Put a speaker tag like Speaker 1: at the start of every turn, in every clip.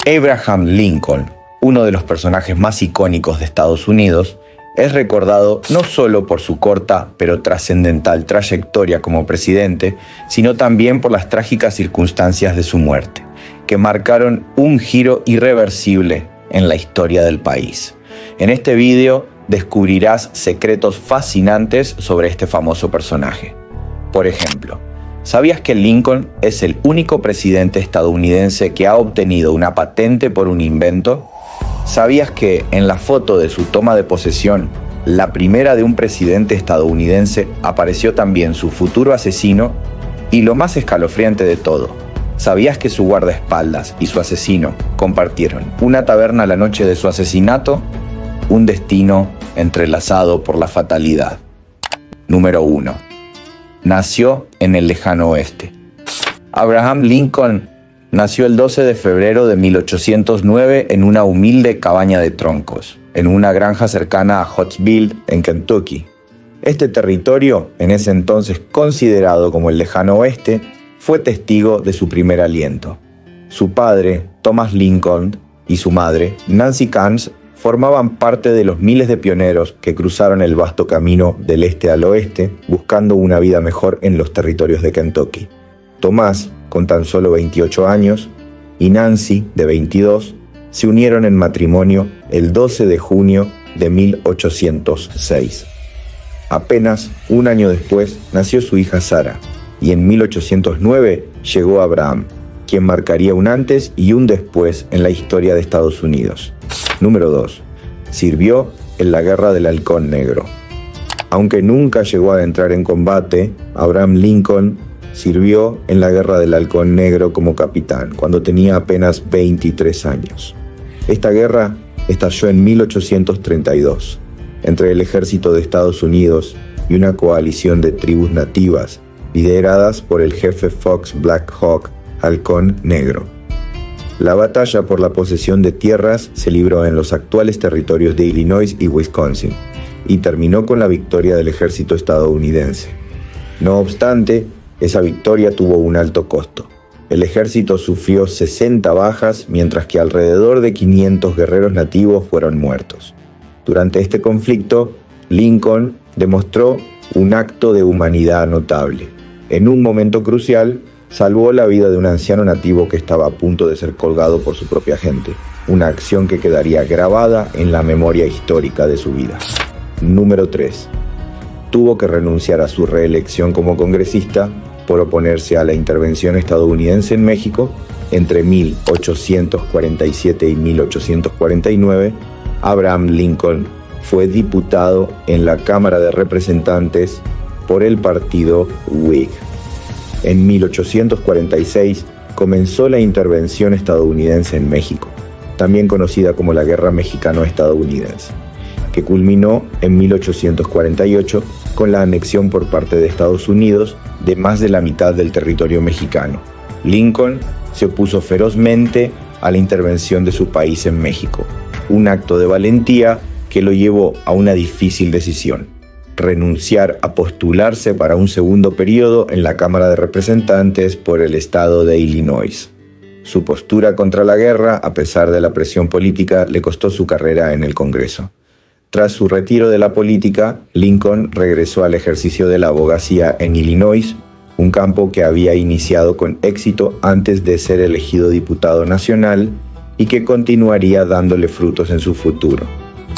Speaker 1: Abraham Lincoln, uno de los personajes más icónicos de Estados Unidos, es recordado no solo por su corta pero trascendental trayectoria como presidente, sino también por las trágicas circunstancias de su muerte, que marcaron un giro irreversible en la historia del país. En este video descubrirás secretos fascinantes sobre este famoso personaje. Por ejemplo, ¿sabías que Lincoln es el único presidente estadounidense que ha obtenido una patente por un invento? ¿Sabías que en la foto de su toma de posesión, la primera de un presidente estadounidense, apareció también su futuro asesino? Y lo más escalofriante de todo, ¿sabías que su guardaespaldas y su asesino compartieron una taberna la noche de su asesinato? Un destino entrelazado por la fatalidad. Número 1. Nació en el lejano oeste. Abraham Lincoln nació el 12 de febrero de 1809 en una humilde cabaña de troncos, en una granja cercana a Huntsville, en Kentucky. Este territorio, en ese entonces considerado como el lejano oeste, fue testigo de su primer aliento. Su padre, Thomas Lincoln, y su madre, Nancy Cairns, formaban parte de los miles de pioneros que cruzaron el vasto camino del este al oeste buscando una vida mejor en los territorios de Kentucky. Tomás, con tan solo 28 años, y Nancy, de 22, se unieron en matrimonio el 12 de junio de 1806. Apenas un año después nació su hija Sara, y en 1809 llegó Abraham, quien marcaría un antes y un después en la historia de Estados Unidos. Número 2. Sirvió en la Guerra del Halcón Negro. Aunque nunca llegó a entrar en combate, Abraham Lincoln sirvió en la Guerra del Halcón Negro como capitán, cuando tenía apenas 23 años. Esta guerra estalló en 1832, entre el ejército de Estados Unidos y una coalición de tribus nativas, lideradas por el jefe Fox Black Hawk, Halcón Negro. La batalla por la posesión de tierras se libró en los actuales territorios de Illinois y Wisconsin, y terminó con la victoria del ejército estadounidense. No obstante, esa victoria tuvo un alto costo. El ejército sufrió 60 bajas, mientras que alrededor de 500 guerreros nativos fueron muertos. Durante este conflicto, Lincoln demostró un acto de humanidad notable. En un momento crucial, salvó la vida de un anciano nativo que estaba a punto de ser colgado por su propia gente, una acción que quedaría grabada en la memoria histórica de su vida. Número 3. Tuvo que renunciar a su reelección como congresista por oponerse a la intervención estadounidense en México. Entre 1847 y 1849, Abraham Lincoln fue diputado en la Cámara de Representantes por el partido Whig. En 1846 comenzó la intervención estadounidense en México, también conocida como la Guerra Mexicano-Estadounidense, que culminó en 1848 con la anexión por parte de Estados Unidos de más de la mitad del territorio mexicano. Lincoln se opuso ferozmente a la intervención de su país en México, un acto de valentía que lo llevó a una difícil decisión: renunciar a postularse para un segundo periodo en la Cámara de Representantes por el estado de Illinois. Su postura contra la guerra, a pesar de la presión política, le costó su carrera en el Congreso. Tras su retiro de la política, Lincoln regresó al ejercicio de la abogacía en Illinois, un campo que había iniciado con éxito antes de ser elegido diputado nacional y que continuaría dándole frutos en su futuro.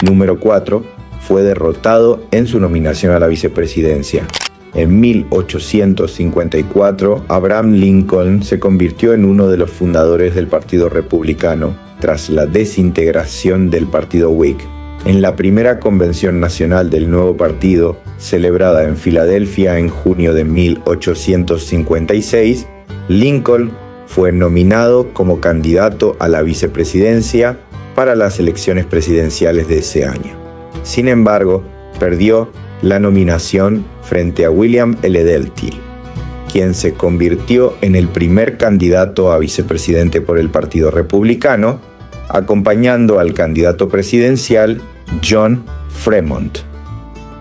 Speaker 1: Número 4. Fue derrotado en su nominación a la vicepresidencia. En 1854, Abraham Lincoln se convirtió en uno de los fundadores del Partido Republicano tras la desintegración del Partido Whig. En la primera convención nacional del nuevo partido, celebrada en Filadelfia en junio de 1856, Lincoln fue nominado como candidato a la vicepresidencia para las elecciones presidenciales de ese año. Sin embargo, perdió la nominación frente a William L. Delty, quien se convirtió en el primer candidato a vicepresidente por el Partido Republicano, acompañando al candidato presidencial John Fremont.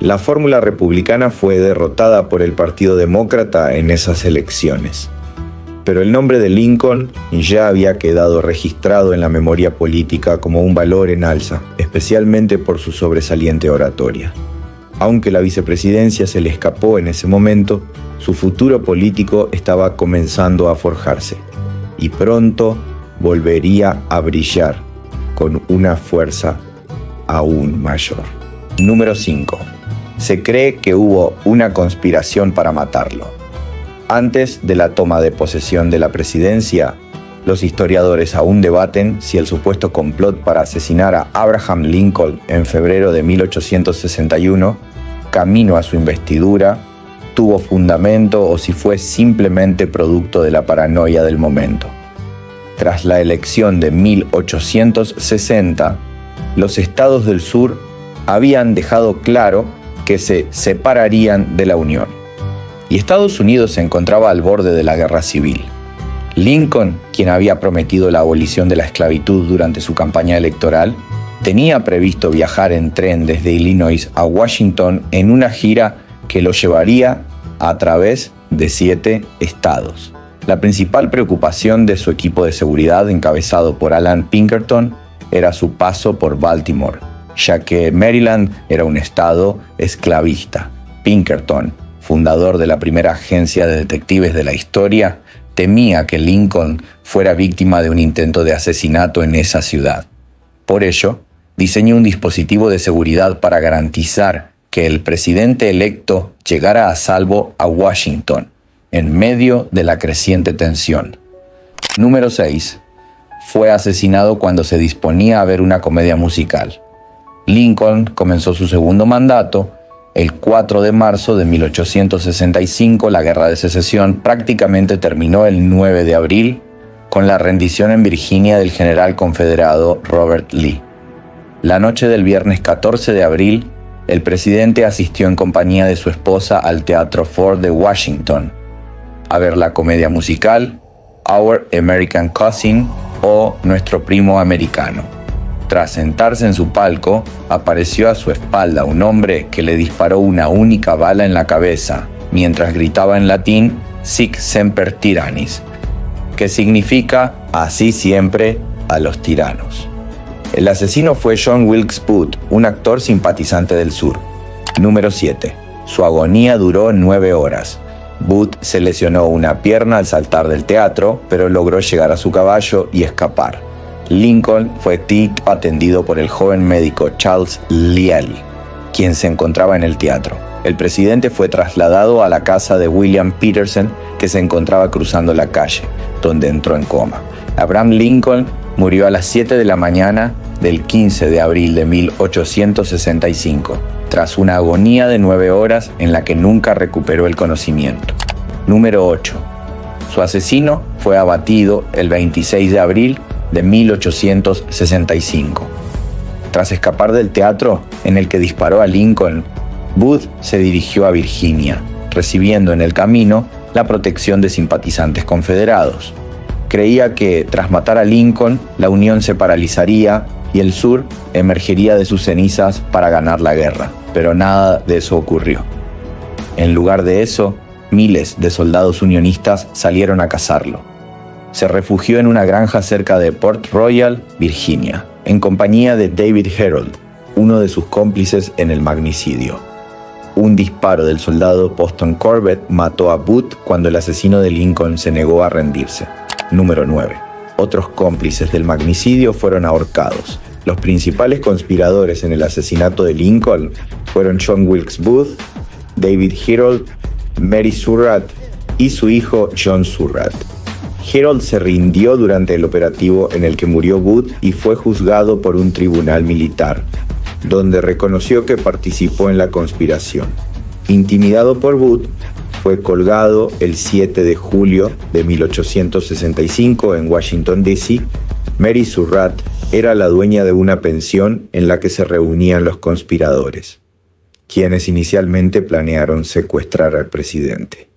Speaker 1: La fórmula republicana fue derrotada por el Partido Demócrata en esas elecciones. Pero el nombre de Lincoln ya había quedado registrado en la memoria política como un valor en alza, especialmente por su sobresaliente oratoria. Aunque la vicepresidencia se le escapó en ese momento, su futuro político estaba comenzando a forjarse y pronto volvería a brillar con una fuerza aún mayor. Número 5. Se cree que hubo una conspiración para matarlo. Antes de la toma de posesión de la presidencia, los historiadores aún debaten si el supuesto complot para asesinar a Abraham Lincoln en febrero de 1861, camino a su investidura, tuvo fundamento o si fue simplemente producto de la paranoia del momento. Tras la elección de 1860, los estados del sur habían dejado claro que se separarían de la Unión, y Estados Unidos se encontraba al borde de la guerra civil. Lincoln, quien había prometido la abolición de la esclavitud durante su campaña electoral, tenía previsto viajar en tren desde Illinois a Washington en una gira que lo llevaría a través de 7 estados. La principal preocupación de su equipo de seguridad, encabezado por Alan Pinkerton, era su paso por Baltimore, ya que Maryland era un estado esclavista. Pinkerton, fundador de la primera agencia de detectives de la historia, temía que Lincoln fuera víctima de un intento de asesinato en esa ciudad. Por ello, diseñó un dispositivo de seguridad para garantizar que el presidente electo llegara a salvo a Washington, en medio de la creciente tensión. Número 6. Fue asesinado cuando se disponía a ver una comedia musical. Lincoln comenzó su segundo mandato el 4 de marzo de 1865. La Guerra de Secesión prácticamente terminó el 9 de abril con la rendición en Virginia del general confederado Robert Lee. La noche del viernes 14 de abril, el presidente asistió en compañía de su esposa al Teatro Ford de Washington a ver la comedia musical Our American Cousin o Nuestro Primo Americano. Tras sentarse en su palco, apareció a su espalda un hombre que le disparó una única bala en la cabeza, mientras gritaba en latín Sic semper tyrannis, que significa así siempre a los tiranos. El asesino fue John Wilkes Booth, un actor simpatizante del sur. Número 7. Su agonía duró 9 horas. Booth se lesionó una pierna al saltar del teatro, pero logró llegar a su caballo y escapar. Lincoln fue atendido por el joven médico Charles Lyell, quien se encontraba en el teatro. El presidente fue trasladado a la casa de William Peterson, que se encontraba cruzando la calle, donde entró en coma. Abraham Lincoln murió a las 7 de la mañana del 15 de abril de 1865, tras una agonía de 9 horas en la que nunca recuperó el conocimiento. Número 8. Su asesino fue abatido el 26 de abril de 1865. Tras escapar del teatro en el que disparó a Lincoln, Booth se dirigió a Virginia, recibiendo en el camino la protección de simpatizantes confederados. Creía que, tras matar a Lincoln, la Unión se paralizaría y el sur emergería de sus cenizas para ganar la guerra, pero nada de eso ocurrió. En lugar de eso, miles de soldados unionistas salieron a cazarlo. Se refugió en una granja cerca de Port Royal, Virginia, en compañía de David Herold, uno de sus cómplices en el magnicidio. Un disparo del soldado Poston Corbett mató a Booth cuando el asesino de Lincoln se negó a rendirse. Número 9. Otros cómplices del magnicidio fueron ahorcados. Los principales conspiradores en el asesinato de Lincoln fueron John Wilkes Booth, David Herold, Mary Surratt y su hijo John Surratt. Herold se rindió durante el operativo en el que murió Booth y fue juzgado por un tribunal militar, donde reconoció que participó en la conspiración. Intimidado por Booth, fue colgado el 7 de julio de 1865 en Washington, D.C. Mary Surratt era la dueña de una pensión en la que se reunían los conspiradores, quienes inicialmente planearon secuestrar al presidente.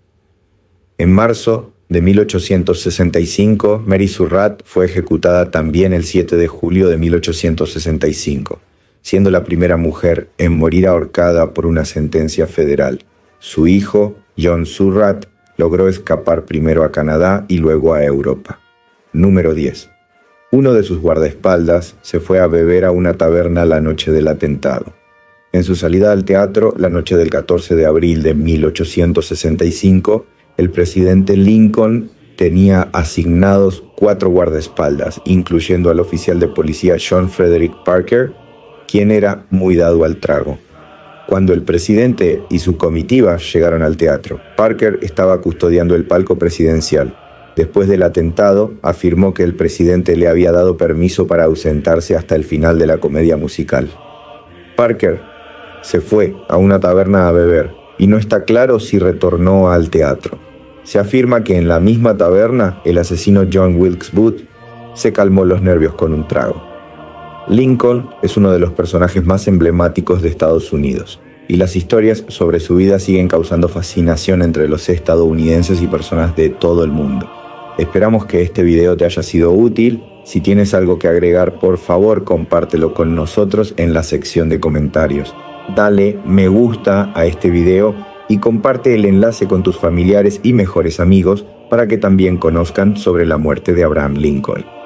Speaker 1: En marzo de 1865, Mary Surratt fue ejecutada también el 7 de julio de 1865, siendo la primera mujer en morir ahorcada por una sentencia federal. Su hijo, John Surratt, logró escapar primero a Canadá y luego a Europa. Número 10. Uno de sus guardaespaldas se fue a beber a una taberna la noche del atentado. En su salida al teatro, la noche del 14 de abril de 1865, el presidente Lincoln tenía asignados 4 guardaespaldas, incluyendo al oficial de policía John Frederick Parker, quien era muy dado al trago. Cuando el presidente y su comitiva llegaron al teatro, Parker estaba custodiando el palco presidencial. Después del atentado, afirmó que el presidente le había dado permiso para ausentarse hasta el final de la comedia musical. Parker se fue a una taberna a beber y no está claro si retornó al teatro. Se afirma que en la misma taberna, el asesino John Wilkes Booth se calmó los nervios con un trago. Lincoln es uno de los personajes más emblemáticos de Estados Unidos, y las historias sobre su vida siguen causando fascinación entre los estadounidenses y personas de todo el mundo. Esperamos que este video te haya sido útil. Si tienes algo que agregar, por favor, compártelo con nosotros en la sección de comentarios. Dale me gusta a este video y comparte el enlace con tus familiares y mejores amigos para que también conozcan sobre la muerte de Abraham Lincoln.